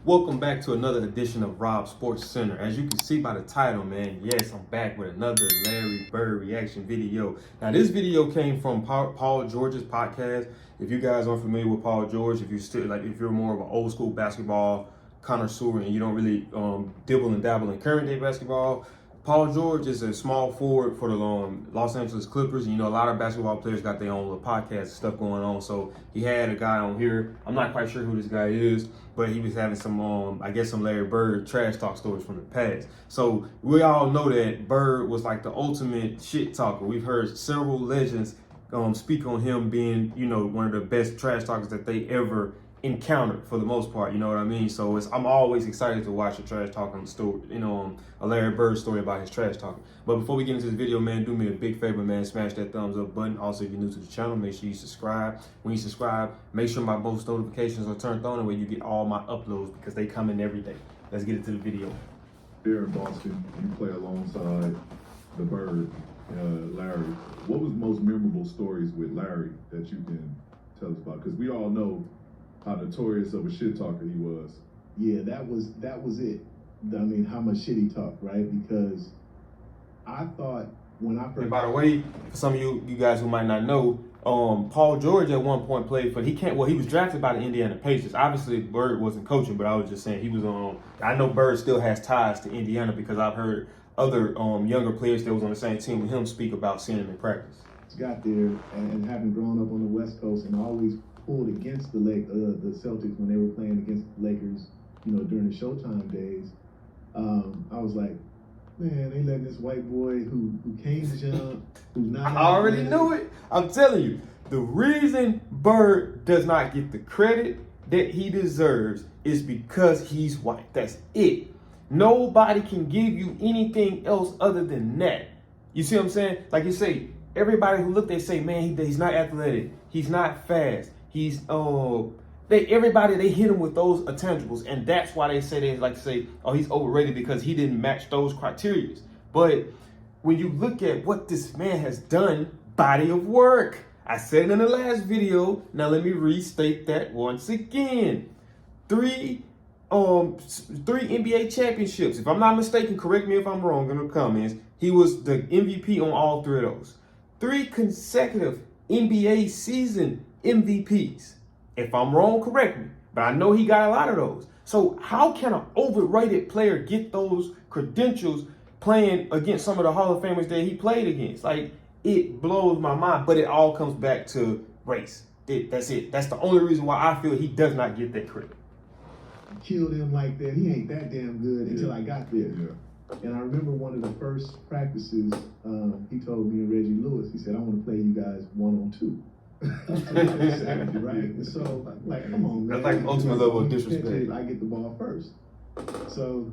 Welcome back to another edition of Rob Sports Center. As you can see by the title, man, yes, I'm back with another Larry Bird reaction video. Now, this video came from Paul George's podcast. If you guys aren't familiar with Paul George, if you're more of an old school basketball connoisseur and you don't really dibble and dabble in current day basketball, Paul George is a small forward for the Los Angeles Clippers. You know, a lot of basketball players got their own little podcast and stuff going on. So he had a guy on here. I'm not quite sure who this guy is, but he was having some, I guess, some Larry Bird trash talk stories from the past. So we all know that Bird was like the ultimate shit talker. We've heard several legends speak on him being, you know, one of the best trash talkers that they ever encountered for the most part, you know what I mean? So I'm always excited to watch a trash talking story, you know, a Larry Bird story about his trash talking. But before we get into this video, man, do me a big favor, man, smash that thumbs up button. Also, if you're new to the channel, make sure you subscribe. When you subscribe, make sure my post notifications are turned on, and where you get all my uploads because they come in every day. Let's get into the video. Here in Boston, you play alongside the Bird, Larry. What was the most memorable stories with Larry that you can tell us about? Because we all know how notorious of a shit talker he was. Yeah, that was it. I mean, how much shit he talked, right? Because I thought when I first... And by the way, for some of you guys who might not know, Paul George at one point played for, he was drafted by the Indiana Pacers. Obviously, Bird wasn't coaching, but I was just saying he was on, I know Bird still has ties to Indiana because I've heard other younger players that was on the same team with him speak about seeing him in practice. Got there, and having grown up on the West Coast and always pulled against the Celtics when they were playing against the Lakers, you know, during the Showtime days, I was like, man, they letting this white boy who can't jump, who's not... I already knew it. I'm telling you, the reason Bird does not get the credit that he deserves is because he's white. That's it. Nobody can give you anything else other than that. You see what I'm saying? Like you say, everybody who look, they say, man, he's not athletic. He's not fast. He's everybody, they hit him with those intangibles, and that's why they like to say, oh, he's overrated because he didn't match those criteria. But when you look at what this man has done, body of work. I said it in the last video. Now let me restate that once again. Three NBA championships. If I'm not mistaken, correct me if I'm wrong in the comments. He was the MVP on all three of those. 3 consecutive NBA season MVPs. If I'm wrong, correct me. But I know he got a lot of those. So how can an overrated player get those credentials playing against some of the Hall of Famers that he played against? Like, it blows my mind. But it all comes back to race. That's it. That's the only reason why I feel he does not get that credit. Killed him like that. He ain't that damn good until I got there. Yeah. And I remember one of the first practices, he told me and Reggie Lewis, he said, I want to play you guys 1-on-2. Right? And so, like, come on, man. That's like the ultimate level of disrespect. I get the ball first. So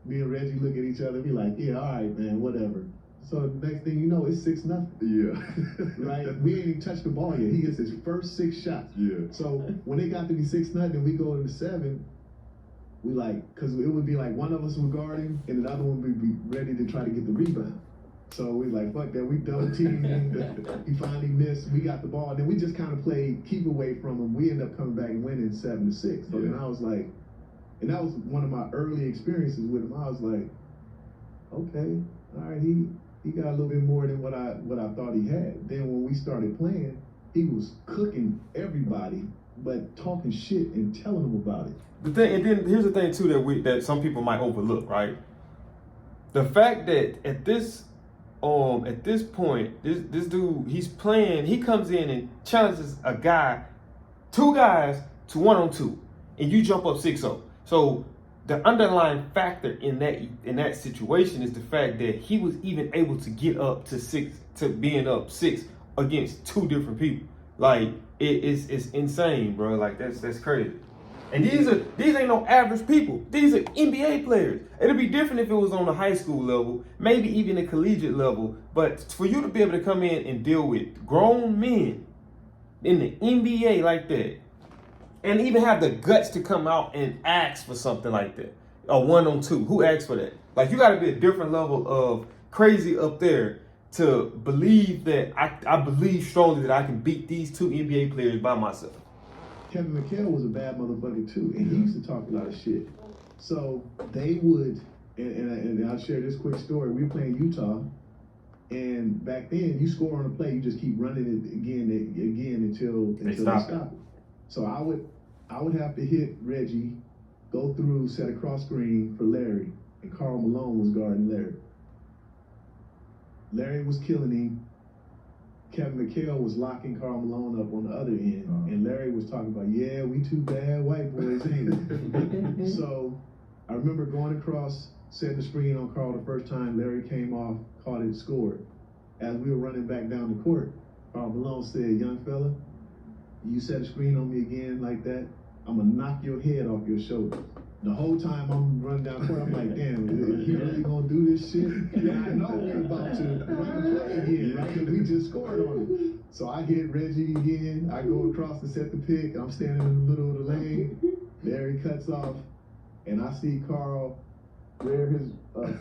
me and Reggie look at each other and be like, yeah, all right, man, whatever. So the next thing you know, it's 6-0. Yeah. Right? We ain't even touched the ball yet. He gets his first 6 shots. Yeah. So when it got to be 6-0, we go into 7. We like, because it would be like one of us would guard him and the other one would be ready to try to get the rebound. So we like, fuck that, we double teamed him. He finally missed. We got the ball. Then we just kind of played keep away from him. We ended up coming back and winning 7-6. So then I was like, and that was one of my early experiences with him. I was like, okay, all right, he got a little bit more than what I thought he had. Then when we started playing, he was cooking everybody, but talking shit and telling them about it. And then here's the thing too that some people might overlook, right? The fact that at this point, this dude, he's playing, he comes in and challenges a guy, 2 guys to 1-on-2, and you jump up 6-0. So the underlying factor in that situation is the fact that he was even able to get up to being up 6 against 2 different people. Like it's insane, bro. Like that's crazy. And these ain't no average people. These are NBA players. It'd be different if it was on the high school level, maybe even the collegiate level. But for you to be able to come in and deal with grown men in the NBA like that, and even have the guts to come out and ask for something like that, a 1-on-2, who asked for that? Like, you got to be a different level of crazy up there to believe that I believe strongly that I can beat these 2 NBA players by myself. Kevin McHale was a bad motherfucker too, and he used to talk a lot of shit. So they would, and I'll share this quick story. We were playing Utah, and back then you score on a play, you just keep running it again until they stop it. So I would have to hit Reggie, go through, set a cross screen for Larry, and Karl Malone was guarding Larry. Larry was killing him. Kevin McHale was locking Karl Malone up on the other end, and Larry was talking about, yeah, we two bad white boys, ain't we? So I remember going across, setting the screen on Karl the first time. Larry came off, caught it, scored. As we were running back down the court, Karl Malone said, young fella, you set a screen on me again like that, I'm gonna knock your head off your shoulders. The whole time I'm running down the court, I'm like, damn, is he really gonna do this shit? Yeah, I know we're about to run the play again, right? Because we just scored on it. So I hit Reggie again. I go across to set the pick. I'm standing in the middle of the lane. Larry cuts off, and I see Karl rear his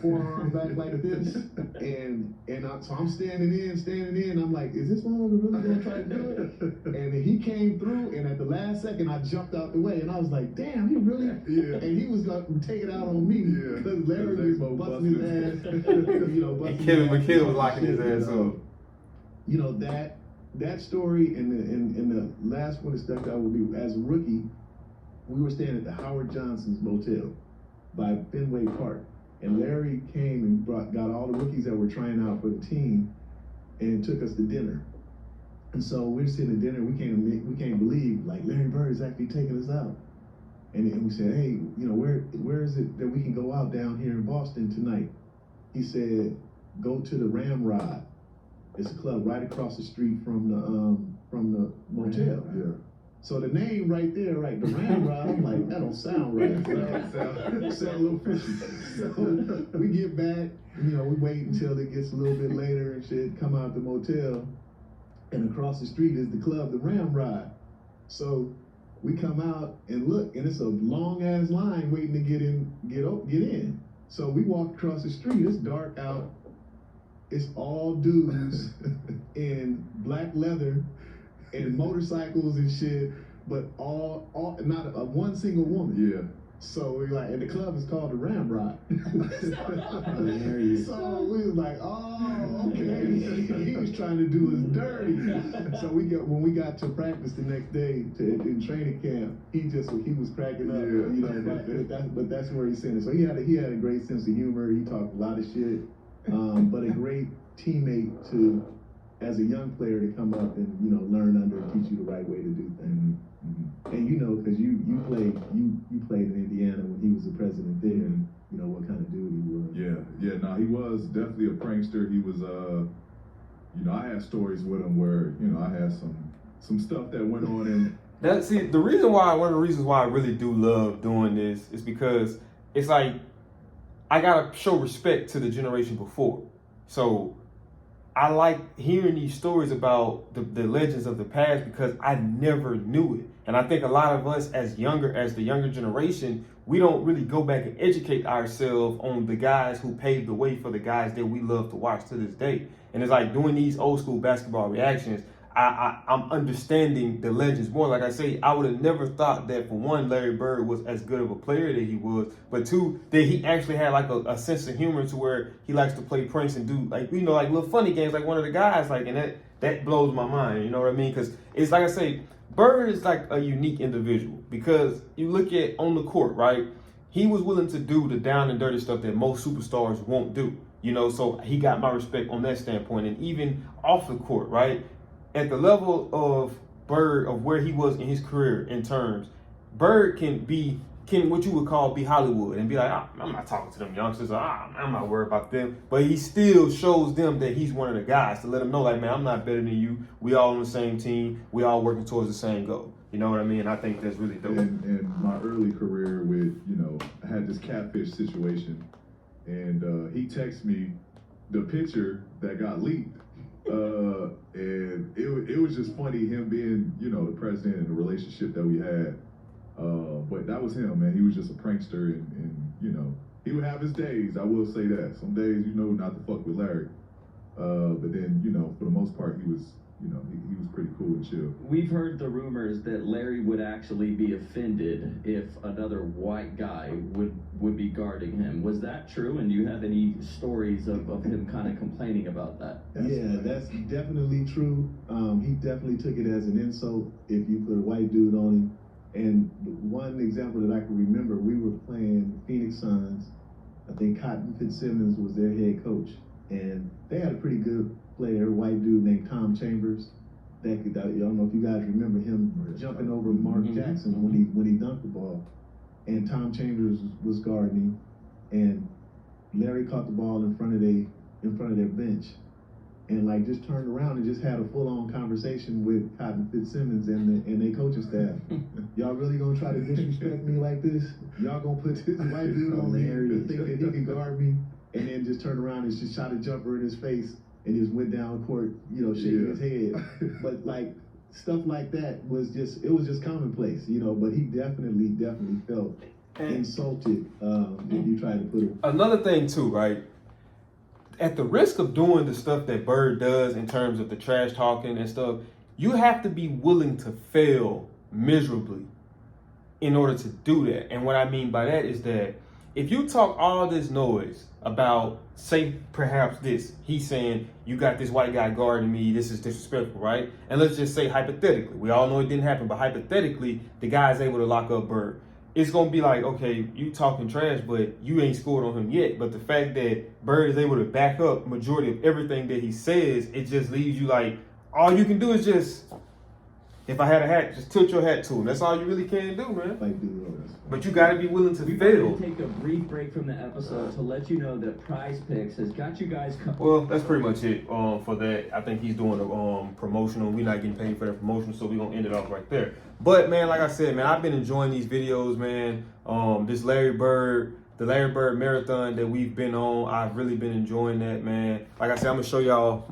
forearm back like this, so I'm standing in. I'm like, is this motherfucker really gonna try to do it? And then he came through, and at the last second, I jumped out the way, and I was like, damn, he really? Yeah. And he was gonna take it out on me because Larry was busting his ass, and Kevin McHale was locking his ass up. You know that story, and the last one that stuck out would be as a rookie, we were staying at the Howard Johnson's Motel by Fenway Park, and Larry came and got all the rookies that were trying out for the team and took us to dinner. And so we're sitting at dinner, we can't believe, like, Larry Bird is actually taking us out. And we said, hey, where is it that we can go out down here in Boston tonight? He said, go to the Ramrod. It's a club right across the street from the motel. Yeah. So the name right there, right, the Ramrod, I'm like, that don't sound right. Sound a little fishy. So we get back, we wait until it gets a little bit later and shit, come out the motel, and across the street is the club, the Ramrod. So we come out and look, and it's a long ass line waiting to get in. So we walk across the street, it's dark out, it's all dudes in black leather and motorcycles and shit, but all not one single woman. Yeah. So we and the club is called the Ramrod. So we was like, oh, okay. He was trying to do us dirty. So when we got to practice the next day in training camp, he was cracking up. But that's where he sent it. So he had a great sense of humor. He talked a lot of shit, but a great teammate to. As a young player to come up and learn under and teach you the right way to do things. Mm-hmm. And because you played in Indiana when he was the president there, and what kind of dude he was. No, he was definitely a prankster. He was I had stories with him where I had some stuff that went on, and one of the reasons why I really do love doing this is because it's like I gotta show respect to the generation before. So I like hearing these stories about the legends of the past because I never knew it. And I think a lot of us as the younger generation, we don't really go back and educate ourselves on the guys who paved the way for the guys that we love to watch to this day. And it's like doing these old school basketball reactions, I'm understanding the legends more. Like I say, I would have never thought that, for one, Larry Bird was as good of a player that he was, but two, that he actually had like a sense of humor to where he likes to play pranks and do like little funny games like one of the guys, like, and that blows my mind. You know what I mean? Because it's like I say, Bird is like a unique individual because you look at on the court, right? He was willing to do the down and dirty stuff that most superstars won't do. So he got my respect on that standpoint, and even off the court, right? At the level of Bird, of where he was in his career in terms, Bird can what you would call be Hollywood and be like, I'm not talking to them youngsters, I'm not worried about them. But he still shows them that he's one of the guys to let them know, like, man, I'm not better than you. We all on the same team. We all working towards the same goal. You know what I mean? I think that's really dope. In my early career with, I had this catfish situation, and he texted me the picture that got leaked. And it was just funny, him being, the president and the relationship that we had. But that was him, man. He was just a prankster, and he would have his days. I will say that. Some days, not to fuck with Larry. But then, for the most part, he was you know, he was pretty cool and chill. We've heard the rumors that Larry would actually be offended if another white guy would be guarding him. Was that true? And do you have any stories of him kind of complaining about that? That's definitely true. He definitely took it as an insult if you put a white dude on him. And one example that I can remember, we were playing Phoenix Suns. I think Cotton Fitzsimmons was their head coach. And they had a pretty good player, a white dude named Tom Chambers. I don't know if you guys remember him jumping over Mark Jackson when he dunked the ball. And Tom Chambers was guarding him. And Larry caught the ball in front of their bench. And like just turned around and just had a full-on conversation with Cotton Fitzsimmons and their coaching staff. Y'all really gonna try to disrespect me like this? Y'all gonna put this white dude on me to think that he can guard me? And then just turned around and just shot a jumper in his face and just went down court, you know, shaking his head. But like stuff like that was just commonplace, you know. But he definitely felt insulted if you tried to put him. Another thing too, right? At the risk of doing the stuff that Bird does in terms of the trash talking and stuff, you have to be willing to fail miserably in order to do that. And what I mean by that is that if you talk all this noise about, say, perhaps this, he's saying, you got this white guy guarding me, this is disrespectful, right? And let's just say hypothetically, we all know it didn't happen, but hypothetically, the guy's able to lock up Bird. It's going to be like, okay, you talking trash, but you ain't scored on him yet. But the fact that Bird is able to back up majority of everything that he says, it just leaves you like, all you can do is just, if I had a hat, just tilt your hat to him. That's all you really can do, man. But you got to be willing to We're fail. going to take a brief break from the episode to let you know that Prize Picks has got you guys covered. Well, that's pretty much it for that. I think he's doing a promotional. We're not getting paid for that promotion, so we're going to end it off right there. But, man, like I said, man, I've been enjoying these videos, man. The Larry Bird marathon that we've been on, I've really been enjoying that, man. Like I said, I'm going to show y'all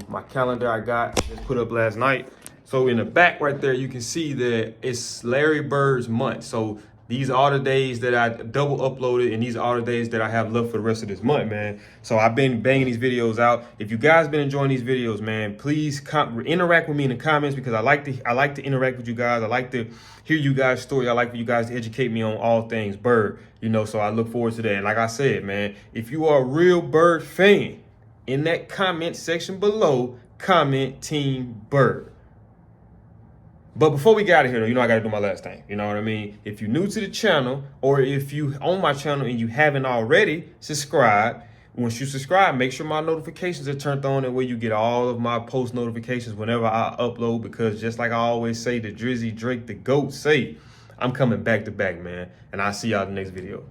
my calendar I just put up last night. So in the back right there, you can see that it's Larry Bird's month. So these are all the days that I double uploaded, and these are all the days that I have left for the rest of this month, man. So I've been banging these videos out. If you guys been enjoying these videos, man, please interact with me in the comments, because I like to interact with you guys. I like to hear you guys' story. I like for you guys to educate me on all things Bird, you know, so I look forward to that. And like I said, man, if you are a real Bird fan, in that comment section below, comment Team Bird. But before we get out of here, though, you know I got to do my last thing. You know what I mean? If you're new to the channel, or if you on my channel and you haven't already, subscribe. Once you subscribe, make sure my notifications are turned on. That way you get all of my post notifications whenever I upload. Because just like I always say, the Drizzy Drake, the GOAT say, I'm coming back to back, man. And I'll see y'all in the next video.